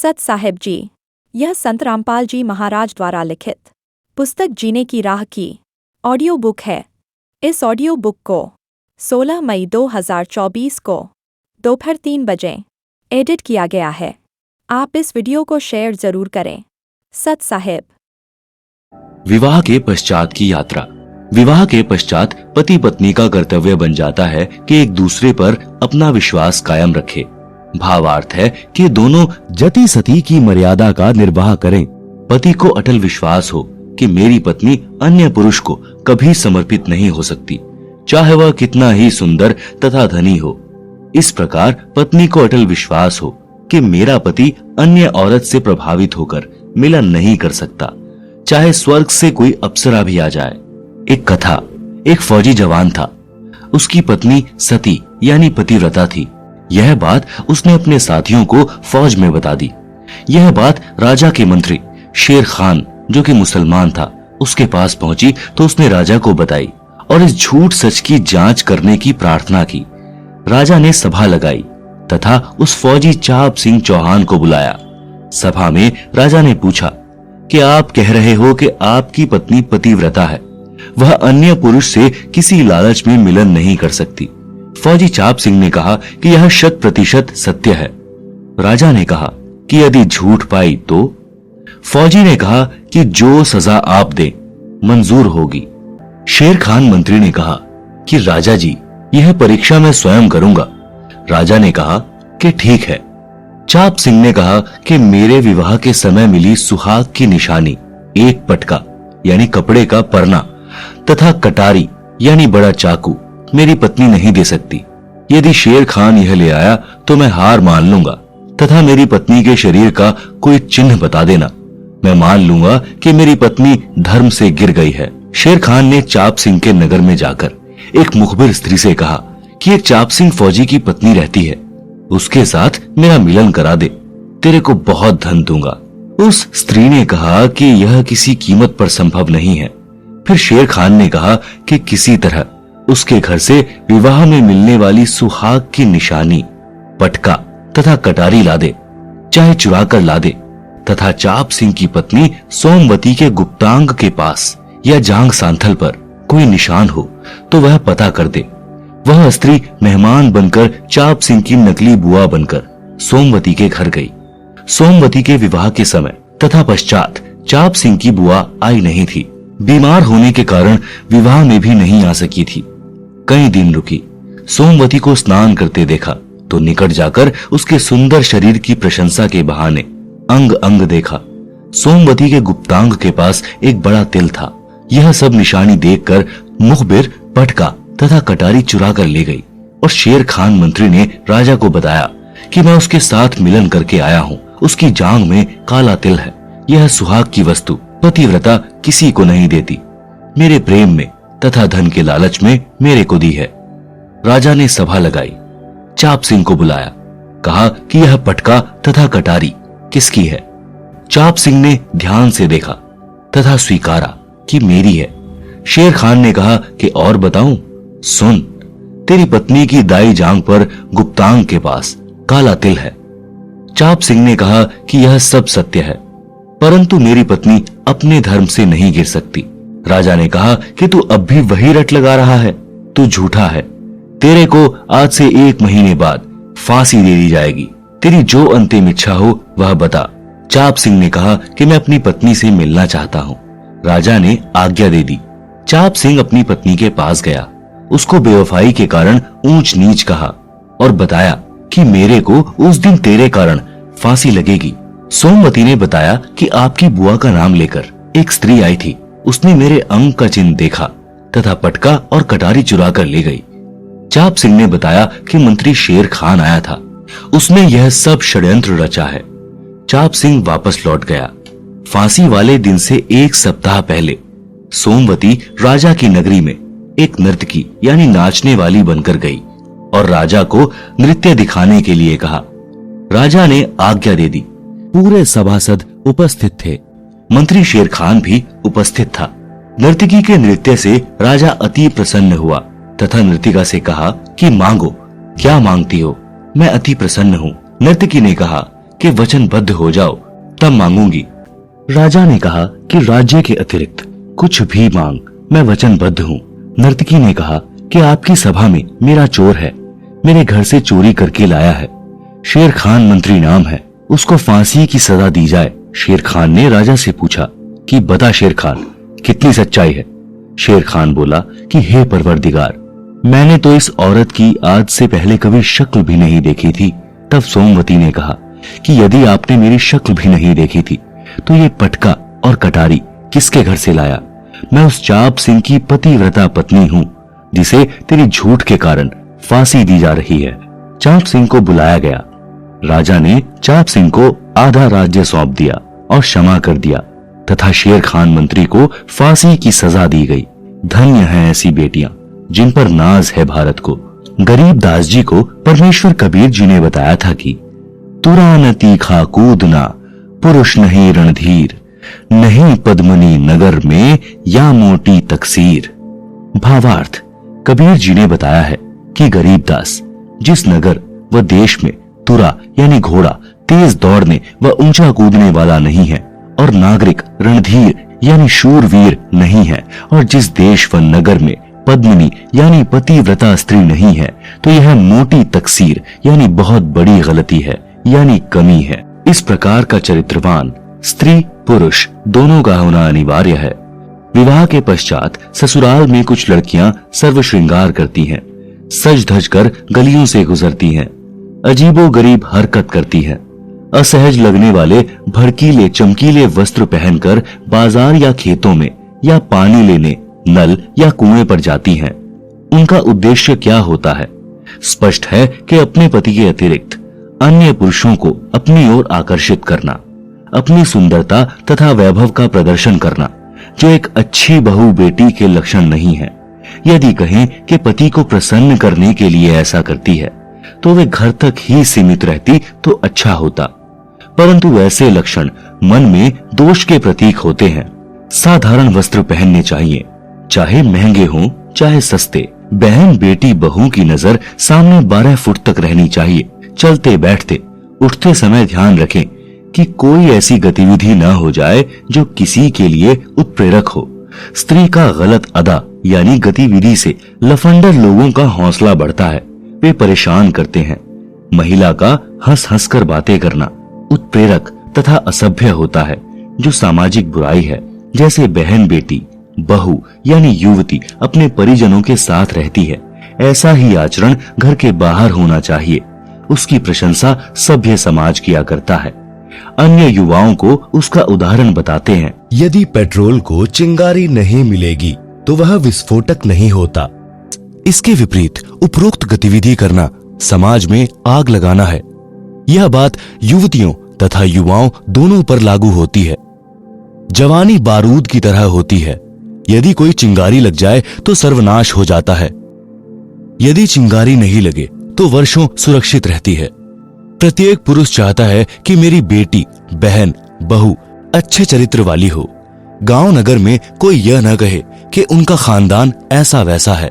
सत साहेब जी, यह संत रामपाल जी महाराज द्वारा लिखित पुस्तक जीने की राह की ऑडियो बुक है। इस ऑडियो बुक को 16 मई 2024 को दोपहर 3 बजे एडिट किया गया है। आप इस वीडियो को शेयर जरूर करें। सत साहेब। विवाह के पश्चात की यात्रा। विवाह के पश्चात पति पत्नी का कर्तव्य बन जाता है कि एक दूसरे पर अपना विश्वास कायम रखे। भावार्थ है कि दोनों जति सती की मर्यादा का निर्वाह करें। पति को अटल विश्वास हो कि मेरी पत्नी अन्य पुरुष को कभी समर्पित नहीं हो सकती, चाहे वह कितना ही सुंदर तथा धनी हो। इस प्रकार पत्नी को अटल विश्वास हो कि मेरा पति अन्य औरत से प्रभावित होकर मिलन नहीं कर सकता, चाहे स्वर्ग से कोई अप्सरा भी आ जाए। एक कथा, एक फौजी जवान था। उसकी पत्नी सती यानी पतिव्रता थी। यह बात उसने अपने साथियों को फौज में बता दी। यह बात राजा के मंत्री शेर खान, जो कि मुसलमान था, उसके पास पहुंची तो उसने राजा को बताई और इस झूठ सच की जांच करने की प्रार्थना की। राजा ने सभा लगाई तथा उस फौजी चाप सिंह चौहान को बुलाया। सभा में राजा ने पूछा कि आप कह रहे हो कि आपकी पत्नी पतिव्रता है, वह अन्य पुरुष से किसी लालच में मिलन नहीं कर सकती। फौजी चाप सिंह ने कहा कि यह 100% सत्य है। राजा ने कहा कि यदि झूठ पाई तो? फौजी ने कहा कि जो सजा आप दे मंजूर होगी। शेर खान मंत्री ने कहा कि राजा जी, यह परीक्षा मैं स्वयं करूंगा। राजा ने कहा कि ठीक है। चाप सिंह ने कहा कि मेरे विवाह के समय मिली सुहाग की निशानी, एक पटका यानी कपड़े का परना तथा कटारी यानी बड़ा चाकू मेरी पत्नी नहीं दे सकती। यदि शेर खान यह ले आया तो मैं हार मान लूंगा तथा मेरी पत्नी के शरीर का कोई चिन्ह बता देना। मैं मान लूंगा कि मेरी पत्नी धर्म से गिर गई है। शेर खान ने चाप सिंह के नगर में जाकर एक मुखबिर स्त्री से कहा कि एक चाप सिंह फौजी की पत्नी रहती है, उसके साथ मेरा मिलन करा दे, तेरे को बहुत धन दूंगा। उस स्त्री ने कहा कि यह किसी कीमत पर संभव नहीं है। फिर शेर खान ने कहा कि किसी तरह उसके घर से विवाह में मिलने वाली सुहाग की निशानी, पटका तथा कटारी ला दे, चाहे चुरा कर ला दे, तथा चाप सिंह की पत्नी सोमवती के गुप्तांग के पास या जांग सांथल पर कोई निशान हो तो वह पता कर दे। वह स्त्री मेहमान बनकर चाप सिंह की नकली बुआ बनकर सोमवती के घर गई। सोमवती के विवाह के समय तथा पश्चात चाप सिंह की बुआ आई नहीं थी। बीमार होने के कारण विवाह में भी नहीं आ सकी थी। कई दिन रुकी। सोमवती को स्नान करते देखा तो निकट जाकर उसके सुंदर शरीर की प्रशंसा के बहाने अंग अंग देखा। सोमवती के गुप्तांग के पास एक बड़ा तिल था। यह सब निशानी देखकर मुखबिर पटका तथा कटारी चुरा कर ले गई और शेर खान मंत्री ने राजा को बताया कि मैं उसके साथ मिलन करके आया हूँ। उसकी जांग में काला तिल है। यह सुहाग की वस्तु पतिव्रता किसी को नहीं देती। मेरे प्रेम में तथा धन के लालच में मेरे को दी है। राजा ने सभा लगाई, चाप सिंह को बुलाया, कहा कि यह पटका तथा कटारी किसकी है। चाप सिंह ने ध्यान से देखा तथा स्वीकारा कि मेरी है। शेर खान ने कहा कि और बताऊं? सुन, तेरी पत्नी की दाई जांग पर गुप्तांग के पास काला तिल है। चाप सिंह ने कहा कि यह सब सत्य है, परंतु मेरी पत्नी अपने धर्म से नहीं गिर सकती। राजा ने कहा कि तू अब भी वही रट लगा रहा है, तू झूठा है। तेरे को आज से 1 महीने बाद फांसी दे दी जाएगी। तेरी जो अंतिम इच्छा हो वह बता। चाप सिंह ने कहा कि मैं अपनी पत्नी से मिलना चाहता हूँ। राजा ने आज्ञा दे दी। चाप सिंह अपनी पत्नी के पास गया, उसको बेवफाई के कारण ऊंच नीच कहा और बताया कि मेरे को उस दिन तेरे कारण फांसी लगेगी। सोमवती ने बताया कि आपकी बुआ का नाम लेकर एक स्त्री आई थी। उसने मेरे अंग का चिन्ह देखा तथा पटका और कटारी चुरा कर ले गई। चाप सिंह ने बताया कि मंत्री शेर खान आया था, उसने यह सब षड्यंत्र रचा है। चाप सिंह वापस लौट गया। फांसी वाले दिन से 1 सप्ताह पहले सोमवती राजा की नगरी में एक नर्तकी यानी नाचने वाली बनकर गई और राजा को नृत्य दिखाने के लिए कहा। राजा ने आज्ञा दे दी। पूरे सभासद उपस्थित थे। मंत्री शेर खान भी उपस्थित था। नर्तकी के नृत्य से राजा अति प्रसन्न हुआ तथा नर्तिका से कहा कि मांगो, क्या मांगती हो? मैं अति प्रसन्न हूँ। नर्तकी ने कहा कि वचनबद्ध हो जाओ, तब मांगूंगी। राजा ने कहा कि राज्य के अतिरिक्त कुछ भी मांग, मैं वचनबद्ध हूँ। नर्तकी ने कहा कि आपकी सभा में मेरा चोर है, मेरे घर से चोरी करके लाया है। शेर खान मंत्री नाम है, उसको फांसी की सजा दी जाए। शेर खान ने राजा से पूछा कि बता शेर खान, कितनी सच्चाई है? शेर खान बोला कि हे परवरदिगार, मैंने तो इस औरत की आज से पहले कभी शक्ल भी नहीं देखी थी। तब सोमवती ने कहा कि यदि आपने मेरी शक्ल भी नहीं देखी थी तो ये पटका और कटारी किसके घर से लाया? मैं उस चाप सिंह की पतिव्रता पत्नी हूँ जिसे तेरी झूठ के कारण फांसी दी जा रही है। चाप सिंह को बुलाया गया। राजा ने चाप सिंह को आधा राज्य सौंप दिया और क्षमा कर दिया तथा शेर खान मंत्री को फांसी की सजा दी गई। धन्य है ऐसी बेटियां जिन पर नाज है भारत को। गरीब दास जी को परमेश्वर कबीर जी ने बताया था कि तुरा न तीखा कूदना, पुरुष नहीं रणधीर, नहीं पद्मनी नगर में या मोटी तकसीर। भावार्थ, कबीर जी ने बताया है कि गरीब दास जिस नगर व देश में तुरा यानी घोड़ा तेज दौड़ने व ऊंचा कूदने वाला नहीं है और नागरिक रणधीर यानी शूरवीर नहीं है, और जिस देश व नगर में पद्मिनी यानी पतिव्रता स्त्री नहीं है, तो यह मोटी तकसीर यानी बहुत बड़ी गलती है, यानी कमी है। इस प्रकार का चरित्रवान स्त्री पुरुष दोनों का होना अनिवार्य है। विवाह के पश्चात ससुराल में कुछ लड़कियां सर्व श्रृंगार करती हैं, सज धज कर गलियों से गुजरती हैं, अजीबो गरीब हरकत करती हैं, असहज लगने वाले भड़कीले चमकीले वस्त्र पहनकर बाजार या खेतों में या पानी लेने नल या कुएं पर जाती हैं। उनका उद्देश्य क्या होता है? स्पष्ट है कि अपने पति के अतिरिक्त अन्य पुरुषों को अपनी ओर आकर्षित करना, अपनी सुंदरता तथा वैभव का प्रदर्शन करना, जो एक अच्छी बहू बेटी के लक्षण नहीं है। यदि कहें कि पति को प्रसन्न करने के लिए ऐसा करती है तो वे घर तक ही सीमित रहती तो अच्छा होता, परंतु वैसे लक्षण मन में दोष के प्रतीक होते हैं। साधारण वस्त्र पहनने चाहिए, चाहे महंगे हों चाहे सस्ते। बहन बेटी बहू की नजर सामने 12 फुट तक रहनी चाहिए। चलते बैठते उठते समय ध्यान रखें कि कोई ऐसी गतिविधि न हो जाए जो किसी के लिए उत्प्रेरक हो। स्त्री का गलत अदा यानी गतिविधि से लफंडर लोगों का हौसला बढ़ता है, वे परेशान करते हैं। महिला का हंस हंस कर बातें करना उत्प्रेरक तथा असभ्य होता है, जो सामाजिक बुराई है। जैसे बहन बेटी बहू यानी युवती अपने परिजनों के साथ रहती है, ऐसा ही आचरण घर के बाहर होना चाहिए। उसकी प्रशंसा सभ्य समाज किया करता है। अन्य युवाओं को उसका उदाहरण बताते हैं। यदि पेट्रोल को चिंगारी नहीं मिलेगी तो वह विस्फोटक नहीं होता। इसके विपरीत उपरोक्त गतिविधि करना समाज में आग लगाना है। यह बात युवतियों तथा युवाओं दोनों पर लागू होती है। जवानी बारूद की तरह होती है, यदि कोई चिंगारी लग जाए तो सर्वनाश हो जाता है। यदि चिंगारी नहीं लगे तो वर्षों सुरक्षित रहती है। प्रत्येक पुरुष चाहता है कि मेरी बेटी बहन बहू अच्छे चरित्र वाली हो। गांव नगर में कोई यह न कहे कि उनका खानदान ऐसा वैसा है।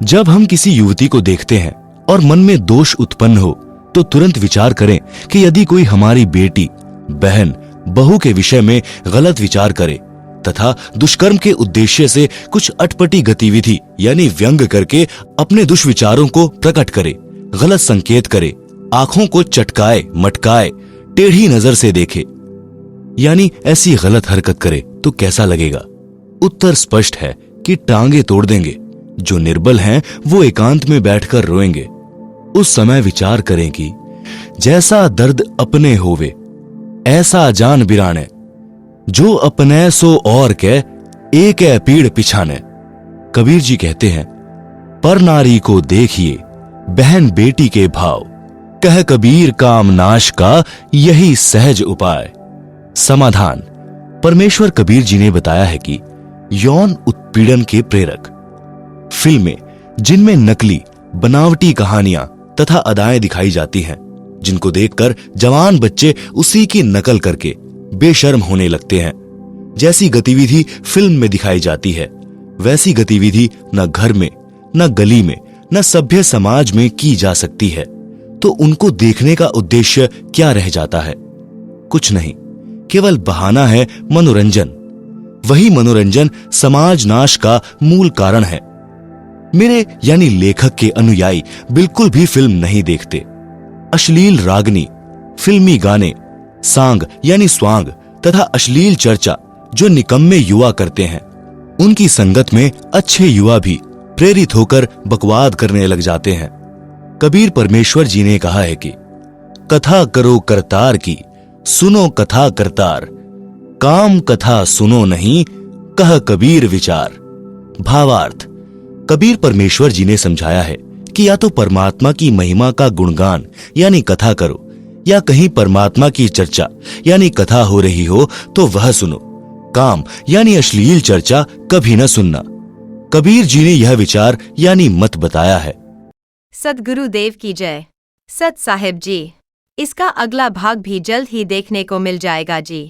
जब हम किसी युवती को देखते हैं और मन में दोष उत्पन्न हो तो तुरंत विचार करें कि यदि कोई हमारी बेटी बहन बहू के विषय में गलत विचार करे तथा दुष्कर्म के उद्देश्य से कुछ अटपटी गतिविधि यानी व्यंग करके अपने दुष्विचारों को प्रकट करे, गलत संकेत करे, आंखों को चटकाए मटकाए, टेढ़ी नजर से देखे, यानी ऐसी गलत हरकत करे तो कैसा लगेगा? उत्तर स्पष्ट है कि टांगे तोड़ देंगे। जो निर्बल हैं वो एकांत में बैठकर रोएंगे। उस समय विचार करें कि जैसा दर्द अपने होवे ऐसा जान बिराने, जो अपने सो और के एक है पीड़ पिछाने। कबीर जी कहते हैं, पर नारी को देखिए बहन बेटी के भाव, कह कबीर काम नाश का यही सहज उपाय। समाधान, परमेश्वर कबीर जी ने बताया है कि यौन उत्पीड़न के प्रेरक फिल्में जिनमें नकली बनावटी कहानियां तथा अदाएं दिखाई जाती हैं, जिनको देखकर जवान बच्चे उसी की नकल करके बेशर्म होने लगते हैं। जैसी गतिविधि फिल्म में दिखाई जाती है वैसी गतिविधि न घर में न गली में न सभ्य समाज में की जा सकती है। तो उनको देखने का उद्देश्य क्या रह जाता है? कुछ नहीं, केवल बहाना है मनोरंजन। वही मनोरंजन समाज नाश का मूल कारण है। मेरे यानी लेखक के अनुयायी बिल्कुल भी फिल्म नहीं देखते। अश्लील रागनी, फिल्मी गाने, सांग यानी स्वांग तथा अश्लील चर्चा जो निकम्मे युवा करते हैं, उनकी संगत में अच्छे युवा भी प्रेरित होकर बकवाद करने लग जाते हैं। कबीर परमेश्वर जी ने कहा है कि कथा करो करतार की, सुनो कथा करतार, काम कथा सुनो नहीं, कह कबीर विचार। भावार्थ, कबीर परमेश्वर जी ने समझाया है कि या तो परमात्मा की महिमा का गुणगान यानी कथा करो, या कहीं परमात्मा की चर्चा यानी कथा हो रही हो तो वह सुनो। काम यानी अश्लील चर्चा कभी न सुनना। कबीर जी ने यह विचार यानी मत बताया है। सद्गुरुदेव की जय। सत साहिब जी। इसका अगला भाग भी जल्द ही देखने को मिल जाएगा जी।